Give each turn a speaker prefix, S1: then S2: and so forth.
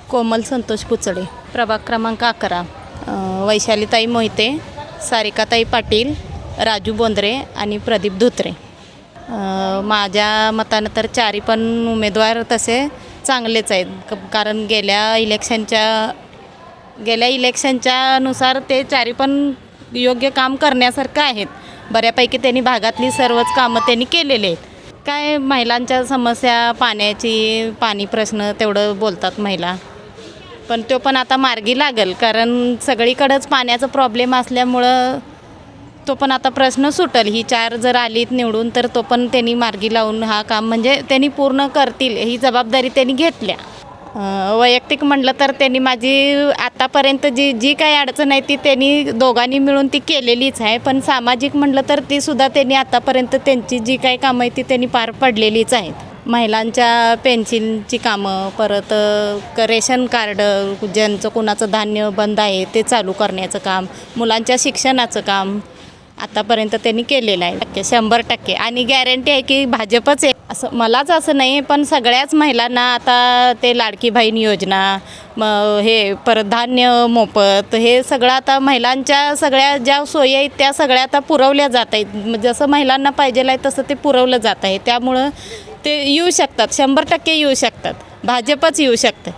S1: कोमल संतोष पुचडे, प्रभाग क्रमांक 11, वैशालीताई मोहिते, सारिकाताई पाटील, राजू बोंद्रे आणि प्रदीप धोत्रे. माझ्या मतानं तर चारी पण उमेदवार तसे चांगलेच आहेत, कारण गेल्या इलेक्शनच्या नुसार ते चारी पण योग्य काम करण्यासारखं आहेत. बऱ्यापैकी त्यांनी भागातली सर्वच कामं त्यांनी केलेले आहेत. काय महिलांच्या समस्या, पाणी प्रश्न तेवढं बोलतात महिला, पण तो पण आता मार्गी लागेल, कारण सगळीकडेच पाण्याचा प्रॉब्लेम असल्यामुळं तो पण आता प्रश्न सुटेल. ही चार जर आलीत निवडून तर तो पण त्यांनी मार्गी लावून हा काम म्हणजे त्यांनी पूर्ण करतील, ही जबाबदारी त्यांनी घेतल्या. वैयक्तिक म्हटलं तर त्यांनी माझी आतापर्यंत जी काही अडचण आहे ती त्यांनी दोघांनी मिळून ती केलेलीच आहे. पण सामाजिक म्हटलं तर तीसुद्धा त्यांनी आतापर्यंत त्यांची जी काही कामं आहे ती त्यांनी पार पडलेलीच आहेत. महिलांच्या पेन्शनची कामं, परत रेशन कार्ड, ज्यांचं कोणाचं धान्य बंद आहे ते चालू करण्याचं काम, मुलांच्या शिक्षणाचं काम आतापर्यंत त्यांनी केलेलं आहे 100%. आणि गॅरंटी आहे की भाजपच आहे असं मलाच असं नाही, पण सगळ्याच महिलांना आता ते लाडकी बहीण योजना, हे परत धान्य मोफत, हे सगळं आता महिलांच्या सगळ्या ज्या सोयी आहेत त्या सगळ्या आता पुरवल्या जात आहेत. जसं महिलांना पाहिजे आहे तसं ते पुरवलं जात आहे. त्यामुळं ते येऊ शकतात, 100% येऊ शकतात, भाजपच येऊ शकतं.